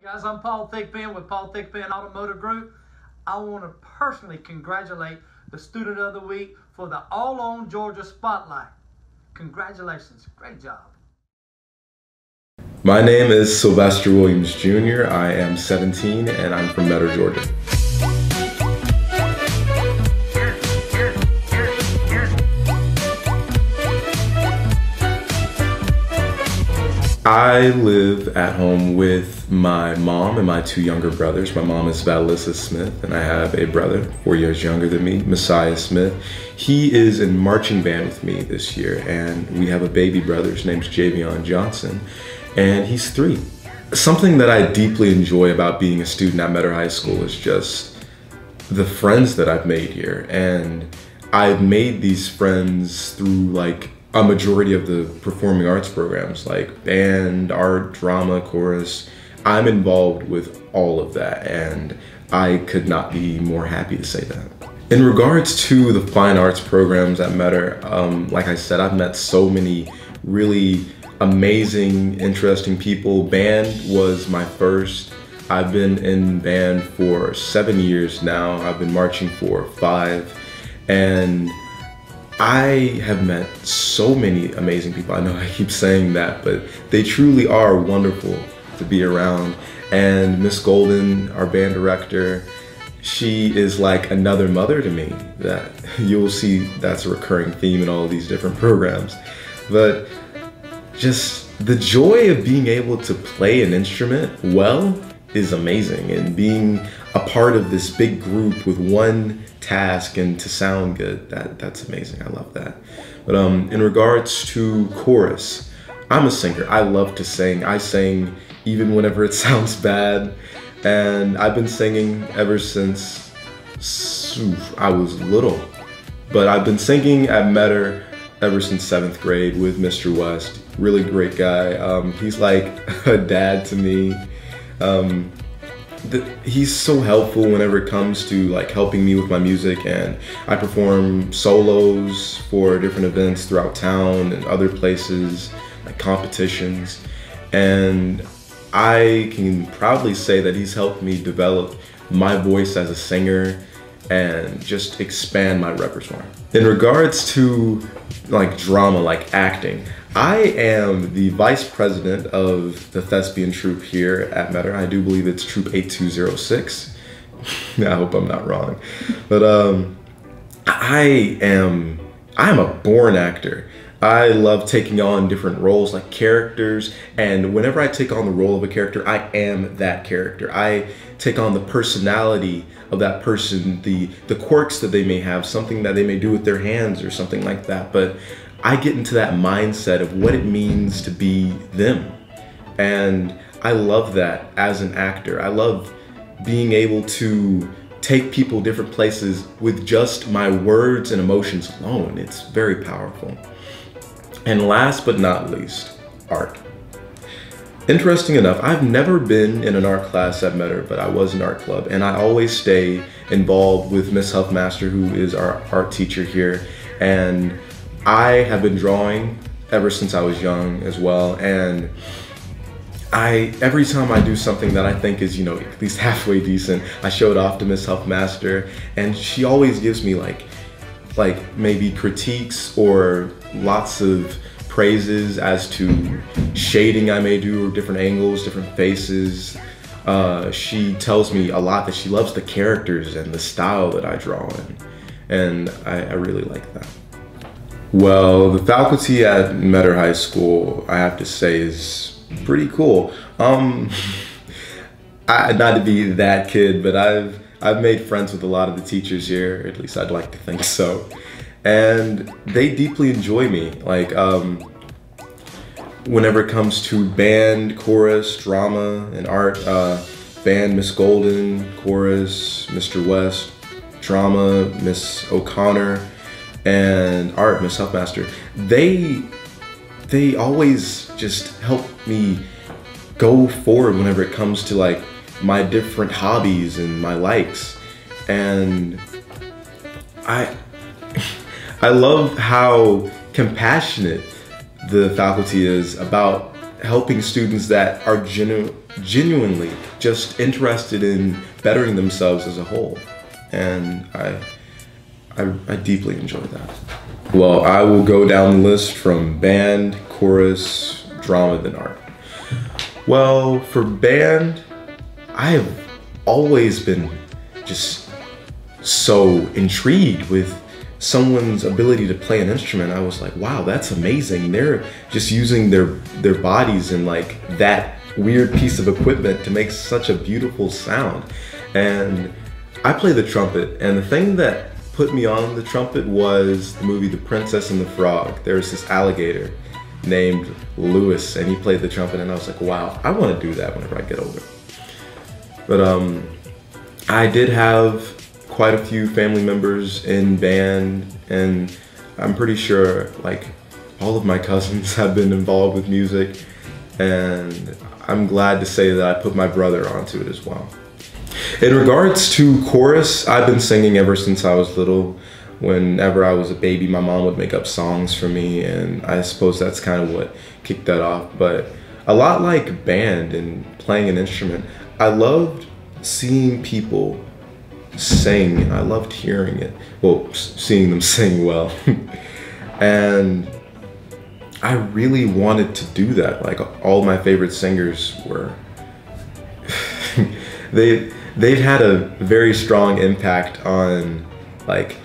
Guys, I'm Paul Thigpen with Paul Thigpen Automotive Group. I want to personally congratulate the Student of the Week for the All On Georgia Spotlight. Congratulations. Great job. My name is Sylvester Williams Jr. I am 17 and I'm from Metter, Georgia. I live at home with my mom and my two younger brothers. My mom is Valissa Smith and I have a brother 4 years younger than me, Messiah Smith. He is in marching band with me this year, and we have a baby brother. His name's Javion Johnson and he's 3. Something that I deeply enjoy about being a student at Metter High School is just the friends that I've made here. And I've made these friends through like a majority of the performing arts programs like band, art, drama, chorus. I'm involved with all of that and I could not be more happy to say that. In regards to the fine arts programs at Metter, like I said, I've met so many really amazing, interesting people. Band was my first. I've been in band for 7 years now. I've been marching for 5, and I have met so many amazing people. I know I keep saying that, but they truly are wonderful to be around. And Miss Golden, our band director, she is like another mother to me. That you'll see that's a recurring theme in all of these different programs. But just the joy of being able to play an instrument well is amazing, and being a part of this big group with one task and to sound good, that's amazing. I love that. But in regards to chorus, I'm a singer. I love to sing. I sing even whenever it sounds bad, and I've been singing ever since I was little. But I've been singing at Metter ever since 7th grade with Mr. West. Really great guy. He's like a dad to me. He's so helpful whenever it comes to like helping me with my music, and I perform solos for different events throughout town and other places, like competitions, and I can proudly say that he's helped me develop my voice as a singer and just expand my repertoire. In regards to like drama, like acting, I am the vice president of the thespian troupe here at Metter. I do believe it's Troupe 8206. I hope I'm not wrong. But I'm a born actor. I love taking on different roles, like characters, and whenever I take on the role of a character, I am that character. I take on the personality of that person, the quirks that they may have, something that they may do with their hands or something like that. But I get into that mindset of what it means to be them. And I love that as an actor. I love being able to take people different places with just my words and emotions alone. It's very powerful. And last but not least, art. Interesting enough, I've never been in an art class at Metter, but I was in art club, and I always stay involved with Miss Huffmaster, who is our art teacher here. And I have been drawing ever since I was young as well, and every time I do something that I think is, you know, at least halfway decent, I show it off to Miss Huffmaster, and she always gives me like maybe critiques or lots of praises as to shading I may do, or different angles, different faces. She tells me a lot that she loves the characters and the style that I draw in, and I really like that. Well, the faculty at Metter High School, I have to say, is pretty cool. Not to be that kid, but I've made friends with a lot of the teachers here, or at least I'd like to think so. And they deeply enjoy me. Like, whenever it comes to band, chorus, drama, and art, band, Miss Golden, chorus, Mr. West, drama, Miss O'Connor, and art, Miss Huffmaster, they always just help me go forward whenever it comes to like my different hobbies and my likes. And I love how compassionate the faculty is about helping students that are genuinely just interested in bettering themselves as a whole. And I deeply enjoy that. Well, I will go down the list from band, chorus, drama, then art. Well, for band, I have always been just so intrigued with someone's ability to play an instrument. I was like, wow, that's amazing. They're just using their bodies and like that weird piece of equipment to make such a beautiful sound. And I play the trumpet, and the thing that put me on the trumpet was the movie The Princess and the Frog. There was this alligator named Lewis, and he played the trumpet, and I was like, wow, I want to do that whenever I get older. But I did have quite a few family members in band, and I'm pretty sure like all of my cousins have been involved with music, and I'm glad to say that I put my brother onto it as well. In regards to chorus, I've been singing ever since I was little. Whenever I was a baby, my mom would make up songs for me, and I suppose that's kind of what kicked that off. But a lot like band and playing an instrument, I loved seeing people sing. I loved hearing it. Well, seeing them sing well. And I really wanted to do that. Like all my favorite singers were, they've had a very strong impact on like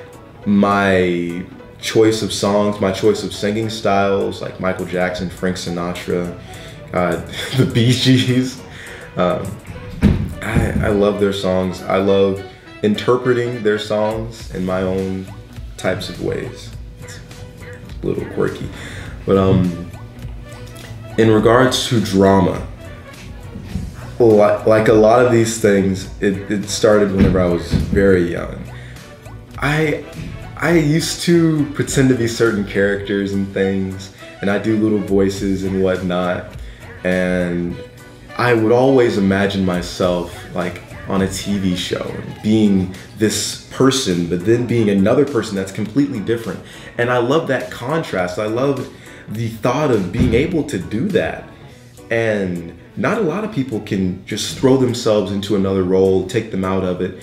my choice of songs, my choice of singing styles, like Michael Jackson, Frank Sinatra, the Bee Gees. I love their songs. I love interpreting their songs in my own types of ways. It's a little quirky. But in regards to drama, like a lot of these things, it started whenever I was very young. I used to pretend to be certain characters and things, and I do little voices and whatnot, and I would always imagine myself like on a TV show, being this person, but then being another person that's completely different. And I love that contrast. I love the thought of being able to do that. And not a lot of people can just throw themselves into another role, take them out of it,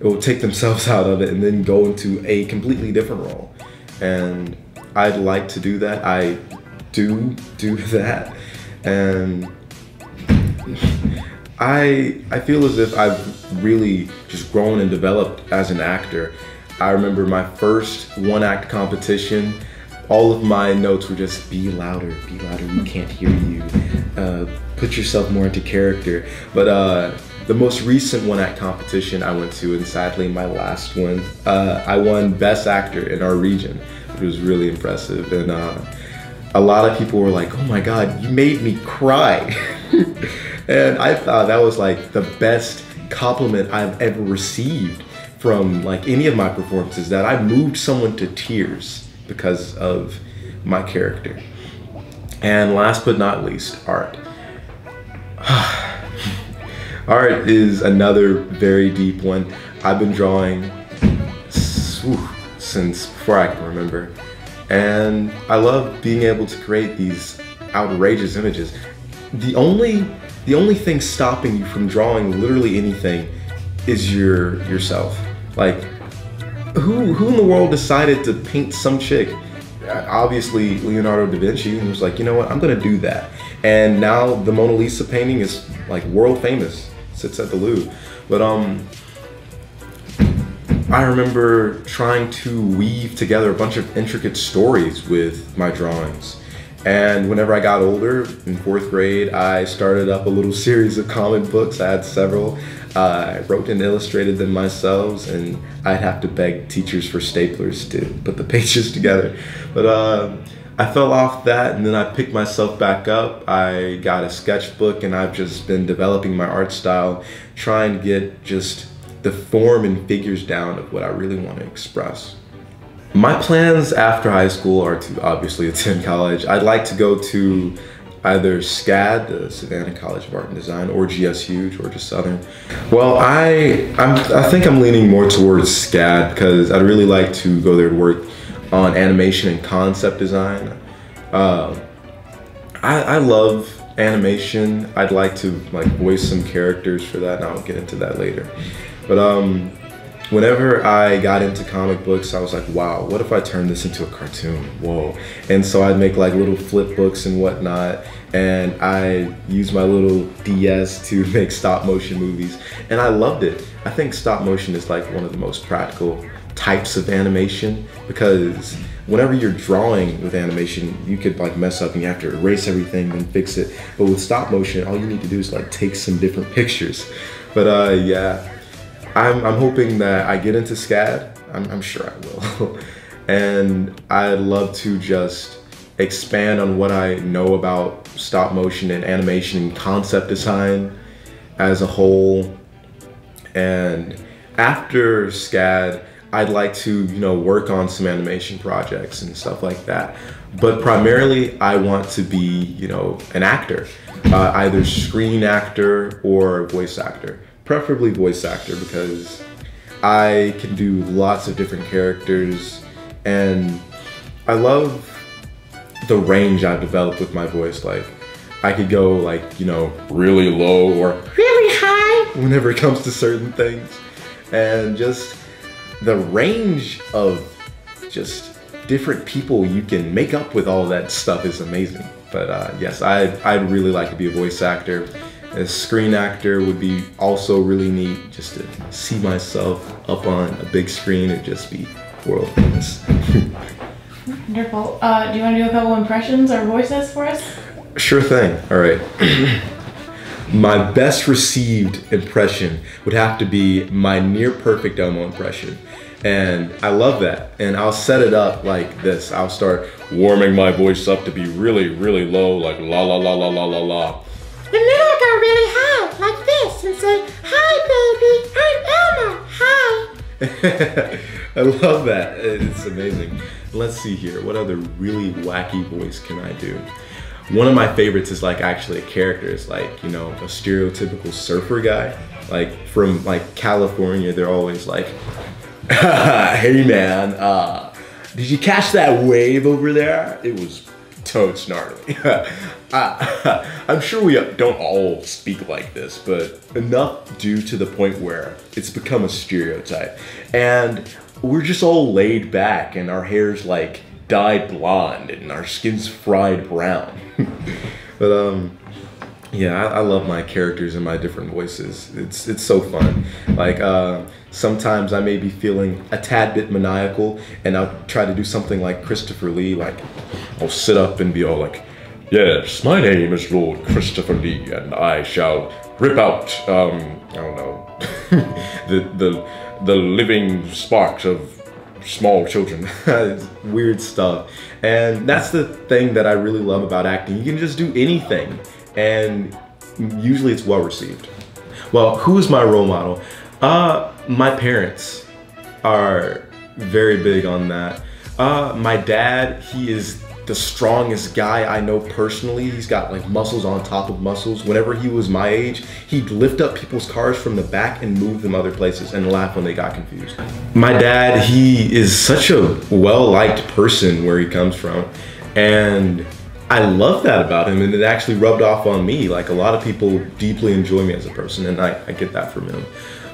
or take themselves out of it, and then go into a completely different role. And I'd like to do that. I do that. And I feel as if I've really just grown and developed as an actor. I remember my first one-act competition. All of my notes were just be louder, we can't hear you. Put yourself more into character. But the most recent one-act competition I went to, and sadly my last one, I won Best Actor in our region, which was really impressive. And a lot of people were like, oh my God, you made me cry. And I thought that was like the best compliment I've ever received from like any of my performances, that I moved someone to tears because of my character. And last but not least, art. Art is another very deep one. I've been drawing since before I can remember. And I love being able to create these outrageous images. The only thing stopping you from drawing literally anything is yourself. Like, who in the world decided to paint some chick? Obviously Leonardo da Vinci, and was like, you know what, I'm gonna do that. And now the Mona Lisa painting is like world famous, sits at the Louvre. But I remember trying to weave together a bunch of intricate stories with my drawings. And whenever I got older, in 4th grade, I started up a little series of comic books. I had several. I wrote and illustrated them myself, and I'd have to beg teachers for staplers to put the pages together. But I fell off that, and then I picked myself back up. I got a sketchbook, and I've just been developing my art style, trying to get just the form and figures down of what I really want to express. My plans after high school are to obviously attend college. I'd like to go to either SCAD, the Savannah College of Art and Design, or GSU, Georgia Southern. Well, I think I'm leaning more towards SCAD because I'd really like to go there to work on animation and concept design. I love animation, I'd like to like voice some characters for that, and I'll get into that later. But whenever I got into comic books, I was like, wow, what if I turned this into a cartoon? Whoa. And so I'd make like little flip books and whatnot, and I used my little DS to make stop motion movies, and I loved it. I think stop motion is like one of the most practical types of animation, because whenever you're drawing with animation, you could like mess up and you have to erase everything and fix it. But with stop motion, all you need to do is like take some different pictures. But yeah, I'm hoping that I get into SCAD. I'm sure I will. And I'd love to just expand on what I know about stop motion and animation and concept design as a whole. And after SCAD, I'd like to, you know, work on some animation projects and stuff like that. But primarily, I want to be, you know, an actor, either screen actor or voice actor. Preferably voice actor, because I can do lots of different characters, and I love the range I've developed with my voice. Like, I could go like, you know, really low or really high whenever it comes to certain things. And just the range of just different people you can make up with all that stuff is amazing. But yes, I'd really like to be a voice actor. A screen actor would be also really neat, just to see myself up on a big screen and just be world famous. Wonderful. Do you want to do a couple impressions or voices for us? Sure thing. All right. My best received impression would have to be my near perfect Elmo impression. And I love that. And I'll set it up like this. I'll start warming my voice up to be really, really low, like la la la la la la la. And then I'll go really high, like this, and say, "Hi, baby, I'm Elmo, hi." I love that. It's amazing. Let's see here. What other really wacky voice can I do? One of my favorites is like actually a character. It's like, you know, a stereotypical surfer guy. Like from like California, they're always like, "Hey man, did you catch that wave over there? It was totes gnarly." I'm sure we don't all speak like this, but enough due to the point where it's become a stereotype. And we're just all laid back, and our hair's like dyed blonde and our skin's fried brown. But yeah, I love my characters and my different voices. It's so fun. Like sometimes I may be feeling a tad bit maniacal, and I'll try to do something like Christopher Lee. Like I'll sit up and be all like, "Yes, my name is Lord Christopher Lee, and I shall rip out I don't know the living sparks of small children." Weird stuff. And that's the thing that I really love about acting. You can just do anything, and usually it's well received. Well, who is my role model? My parents are very big on that. My dad, he is the strongest guy I know personally. He's got like muscles on top of muscles. Whenever he was my age, he'd lift up people's cars from the back and move them other places and laugh when they got confused. My dad, he is such a well-liked person where he comes from, and I love that about him, and it actually rubbed off on me. Like a lot of people deeply enjoy me as a person, and I get that from him.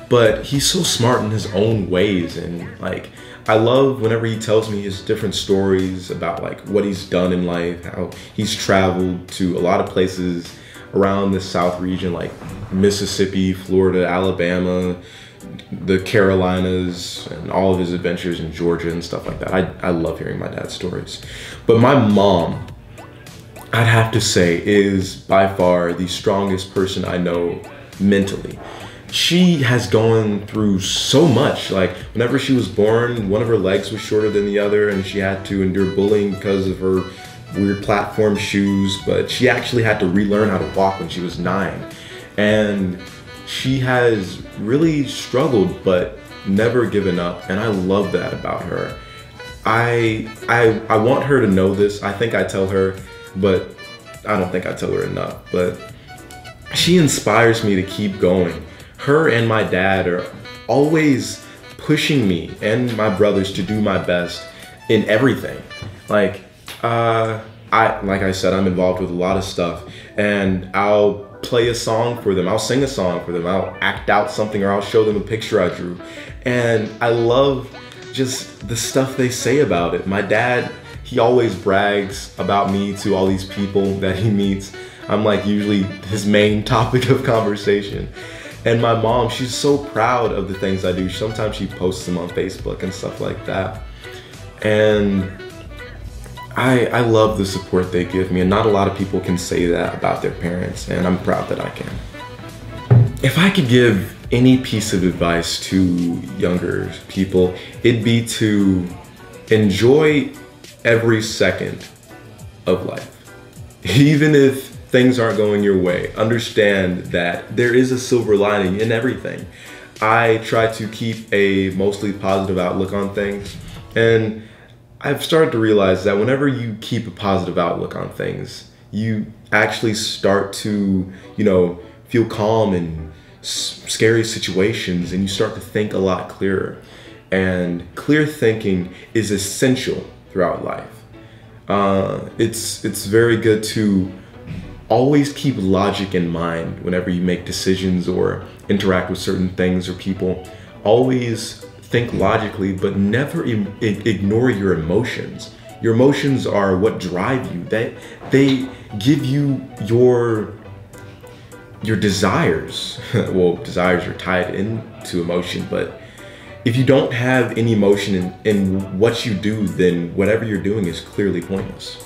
But he's so smart in his own ways, and like I love whenever he tells me his different stories about like what he's done in life, how he's traveled to a lot of places around the South region, like Mississippi, Florida, Alabama, the Carolinas, and all of his adventures in Georgia and stuff like that. I love hearing my dad's stories. But my mom, I'd have to say, is by far the strongest person I know mentally. She has gone through so much. Like whenever she was born, one of her legs was shorter than the other, and she had to endure bullying because of her weird platform shoes, but she actually had to relearn how to walk when she was 9. And she has really struggled but never given up, and I love that about her. I want her to know this. I think I tell her, but I don't think I tell her enough. But she inspires me to keep going. Her and my dad are always pushing me and my brothers to do my best in everything. Like, I like I said, I'm involved with a lot of stuff, and I'll play a song for them, I'll sing a song for them, I'll act out something, or I'll show them a picture I drew. And I love just the stuff they say about it. My dad, he always brags about me to all these people that he meets. I'm like usually his main topic of conversation. And my mom, she's so proud of the things I do. Sometimes she posts them on Facebook and stuff like that. And I love the support they give me, and not a lot of people can say that about their parents, and I'm proud that I can. If I could give any piece of advice to younger people, it'd be to enjoy every second of life. Even if things aren't going your way, understand that there is a silver lining in everything. I try to keep a mostly positive outlook on things, and I've started to realize that whenever you keep a positive outlook on things, you actually start to, feel calm in scary situations, and you start to think a lot clearer. And clear thinking is essential throughout life. It's very good to always keep logic in mind whenever you make decisions or interact with certain things or people. Always think logically, but never ignore your emotions. Your emotions are what drive you. They give you your desires. Well, desires are tied into emotion, but if you don't have any emotion in what you do, then whatever you're doing is clearly pointless.